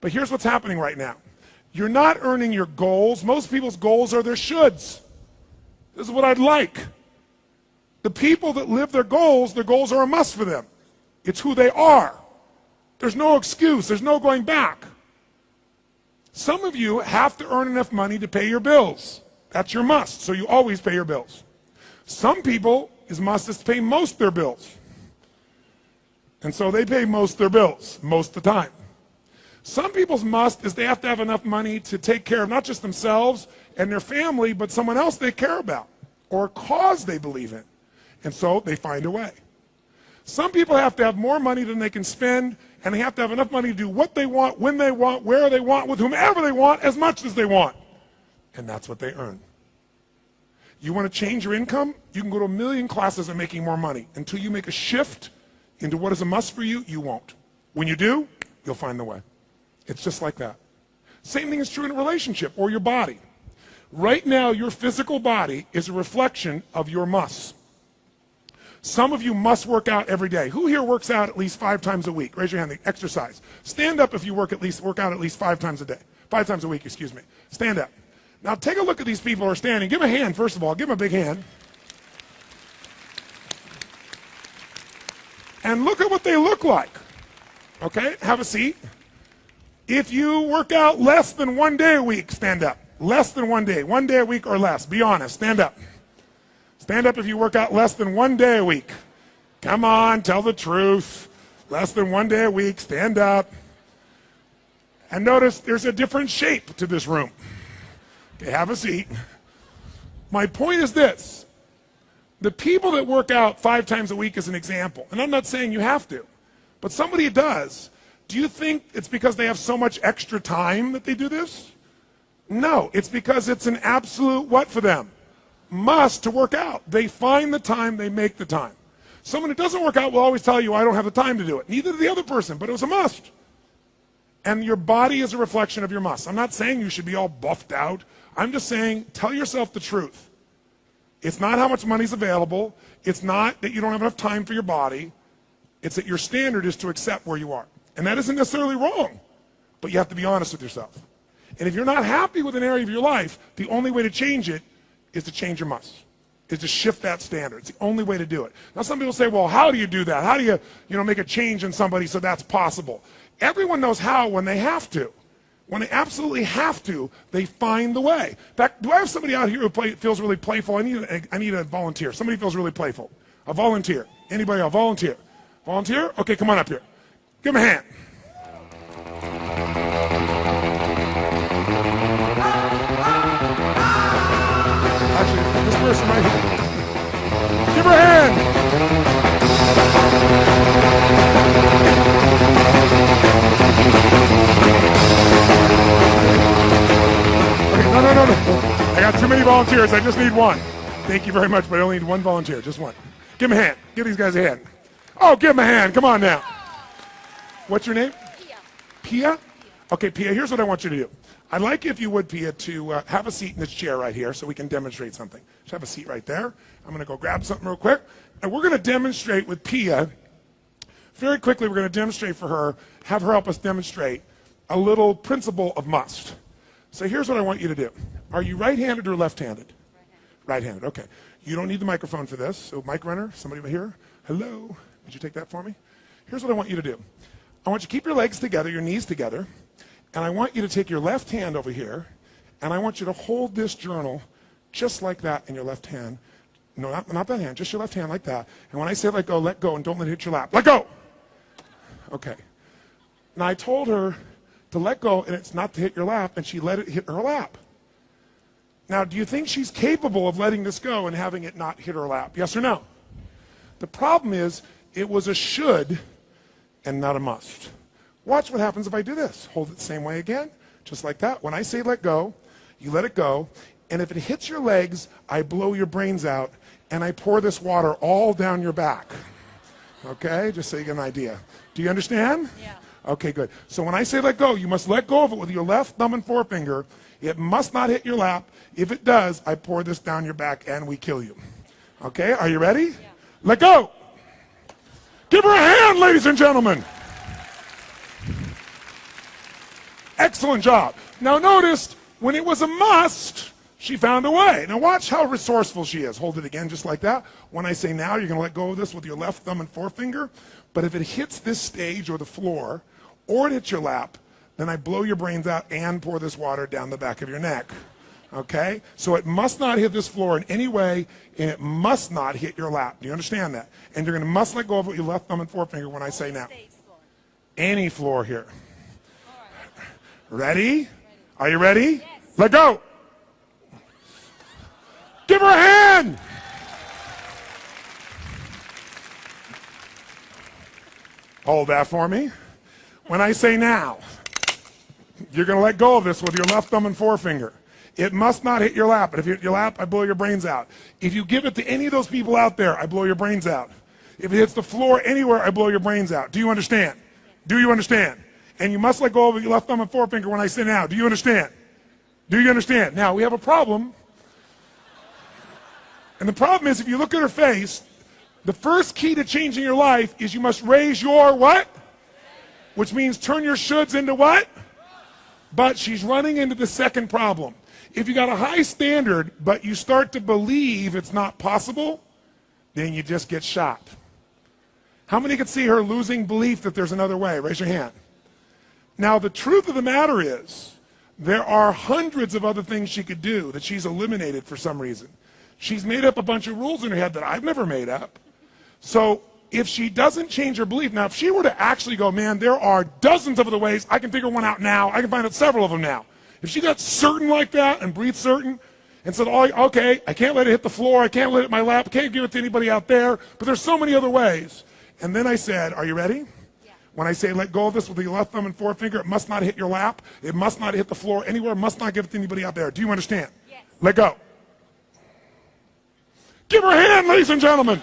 But here's what's happening right now. You're not earning your goals. Most people's goals are their shoulds. This is what I'd like. The people that live their goals are a must for them. It's who they are. There's no excuse. There's no going back. Some of you have to earn enough money to pay your bills. That's your must, so you always pay your bills. Some people, his must is to pay most of their bills. And so they pay most of their bills, most of the time. Some people's must is they have to have enough money to take care of not just themselves and their family, but someone else they care about or a cause they believe in. And so they find a way. Some people have to have more money than they can spend, and they have to have enough money to do what they want, when they want, where they want, with whomever they want, as much as they want. And that's what they earn. You want to change your income? You can go to 1 million classes on making more money. Until you make a shift into what is a must for you, you won't. When you do, you'll find the way. It's just like that. Same thing is true in a relationship or your body. Right now, your physical body is a reflection of your musts. Some of you must work out every day. Who here works out at least 5 times a week? Raise your hand. Exercise. Stand up if you work out at least 5 times a day. 5 times a week, excuse me. Stand up. Now take a look at these people who are standing. Give them a hand, first of all. Give them a big hand. And look at what they look like. Okay, have a seat. If you work out less than 1 day a week, stand up. Less than 1 day. 1 day a week or less. Be honest. Stand up. Stand up if you work out less than 1 day a week. Come on, tell the truth. Less than 1 day a week. Stand up. And notice there's a different shape to this room. Okay, have a seat. My point is this. The people that work out 5 times a week is an example. And I'm not saying you have to. But somebody does. Do you think it's because they have so much extra time that they do this? No, it's because it's an absolute what for them? Must to work out. They find the time, they make the time. Someone who doesn't work out will always tell you, I don't have the time to do it. Neither did the other person, but it was a must. And your body is a reflection of your must. I'm not saying you should be all buffed out. I'm just saying, tell yourself the truth. It's not how much money's available. It's not that you don't have enough time for your body. It's that your standard is to accept where you are. And that isn't necessarily wrong, but you have to be honest with yourself. And if you're not happy with an area of your life, the only way to change it is to change your must, is to shift that standard. It's the only way to do it. Now some people say, well, how do you do that? How do you make a change in somebody so that's possible? Everyone knows how when they have to. When they absolutely have to, they find the way. In fact, do I have somebody out here who feels really playful? I need a volunteer. Somebody feels really playful. A volunteer. Anybody else? Volunteer. Volunteer? Okay, come on up here. Give him a hand. Actually, this person right here. Give her a hand. Okay, no. I got too many volunteers. I just need one. Thank you very much, but I only need one volunteer. Just one. Give him a hand. Give these guys a hand. Oh, give him a hand. Come on now. What's your name? Pia. Pia? Okay, Pia, here's what I want you to do. I'd like, if you would, Pia, to have a seat in this chair right here so we can demonstrate something. Just have a seat right there. I'm going to go grab something real quick. And we're going to demonstrate with Pia. Very quickly, we're going to demonstrate for her, have her help us demonstrate a little principle of must. So here's what I want you to do. Are you right-handed or left-handed? Right-handed, okay. You don't need the microphone for this. So mic runner, somebody over here. Hello. Would you take that for me? Here's what I want you to do. I want you to keep your legs together, your knees together, and I want you to take your left hand over here, and I want you to hold this journal just like that in your left hand. No, not that hand, just your left hand like that. And when I say let go, and don't let it hit your lap. Let go! Okay. Now I told her to let go, and it's not to hit your lap, and she let it hit her lap. Now, do you think she's capable of letting this go and having it not hit her lap? Yes or no? The problem is, it was a should and not a must. Watch what happens if I do this. Hold it the same way again, just like that. When I say let go, you let it go, and if it hits your legs, I blow your brains out, and I pour this water all down your back. Okay, just so you get an idea. Do you understand? Yeah. Okay, good. So when I say let go, you must let go of it with your left thumb and forefinger. It must not hit your lap. If it does, I pour this down your back, and we kill you. Okay, are you ready? Yeah. Let go. Give her a hand, ladies and gentlemen. Excellent job. Now notice, when it was a must, she found a way. Now watch how resourceful she is. Hold it again just like that. When I say now, you're going to let go of this with your left thumb and forefinger. But if it hits this stage or the floor, or it hits your lap, then I blow your brains out and pour this water down the back of your neck. Okay? So it must not hit this floor in any way, and it must not hit your lap. Do you understand that? And you're going to must let go of it with your left thumb and forefinger when I say now. Any floor here. Ready? Are you ready? Yes. Let go. Give her a hand. Hold that for me. When I say now, you're going to let go of this with your left thumb and forefinger. It must not hit your lap. But if it hit your lap, I blow your brains out. If you give it to any of those people out there, I blow your brains out. If it hits the floor anywhere, I blow your brains out. Do you understand? Do you understand? And you must let go of your left thumb and forefinger when I say now. Do you understand? Do you understand? Now, we have a problem. And the problem is, if you look at her face, the first key to changing your life is you must raise your what? Which means turn your shoulds into what? But she's running into the second problem. If you got a high standard, but you start to believe it's not possible, then you just get shot. How many could see her losing belief that there's another way? Raise your hand. Now, the truth of the matter is, there are hundreds of other things she could do that she's eliminated for some reason. She's made up a bunch of rules in her head that I've never made up. So if she doesn't change her belief, now if she were to actually go, man, there are dozens of other ways, I can figure one out now, I can find out several of them now. If she got certain like that and breathed certain and said, oh, okay, I can't let it hit the floor, I can't let it hit my lap, I can't give it to anybody out there, but there's so many other ways. And then I said, are you ready? Yeah. When I say let go of this with your left thumb and forefinger, it must not hit your lap, it must not hit the floor anywhere, must not give it to anybody out there. Do you understand? Yes. Let go. Give her a hand, ladies and gentlemen.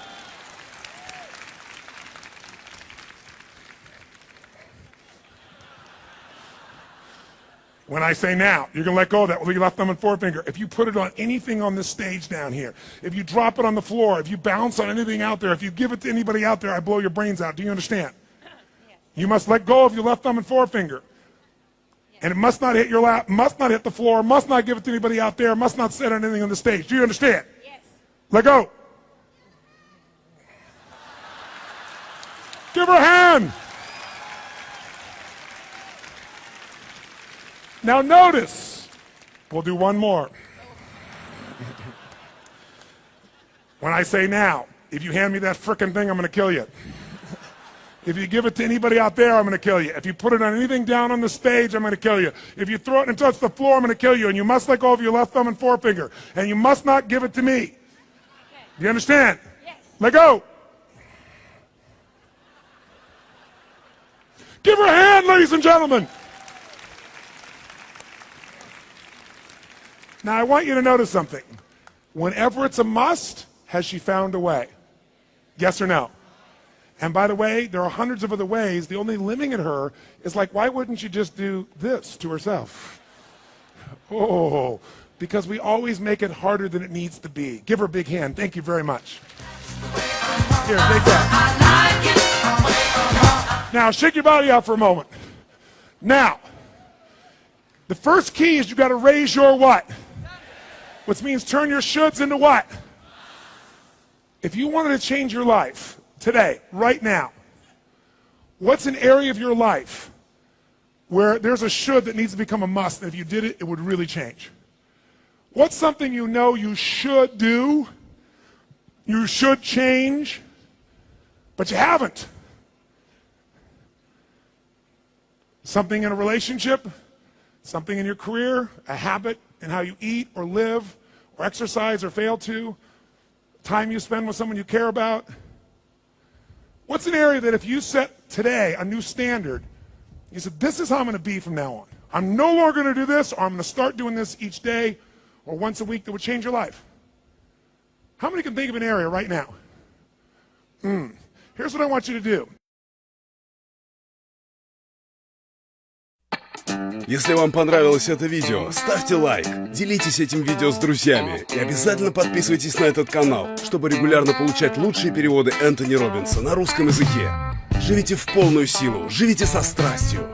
When I say now, you're going to let go of that with your left thumb and forefinger. If you put it on anything on this stage down here, if you drop it on the floor, if you bounce on anything out there, if you give it to anybody out there, I blow your brains out. Do you understand? Yes. You must let go of your left thumb and forefinger. Yes. And it must not hit your lap, must not hit the floor, must not give it to anybody out there, must not sit on anything on the stage. Do you understand? Yes. Let go. Give her a hand. Now notice, we'll do one more. When I say now, if you hand me that frickin' thing, I'm going to kill you. If you give it to anybody out there, I'm going to kill you. If you put it on anything down on the stage, I'm going to kill you. If you throw it and touch the floor, I'm going to kill you. And you must let go of your left thumb and forefinger. And you must not give it to me. Okay. Do you understand? Yes. Let go. Give her a hand, ladies and gentlemen. Now, I want you to notice something. Whenever it's a must, has she found a way? Yes or no? And by the way, there are hundreds of other ways. The only limit in her is like, why wouldn't she just do this to herself? Oh, because we always make it harder than it needs to be. Give her a big hand. Thank you very much. Here, take that. Now, shake your body out for a moment. Now, the first key is you got to raise your what? Which means turn your shoulds into what? If you wanted to change your life today, right now, what's an area of your life where there's a should that needs to become a must, and if you did it, it would really change? What's something you know you should do, you should change, but you haven't? Something in a relationship, something in your career, a habit in how you eat or live or exercise or fail to, time you spend with someone you care about. What's an area that if you set today a new standard, you said, this is how I'm going to be from now on. I'm no longer going to do this, or I'm going to start doing this each day or once a week, that would change your life? How many can think of an area right now? Here's what I want you to do. Если вам понравилось это видео, ставьте лайк, делитесь этим видео с друзьями и обязательно подписывайтесь на этот канал, чтобы регулярно получать лучшие переводы Энтони Роббинса на русском языке. Живите в полную силу, живите со страстью.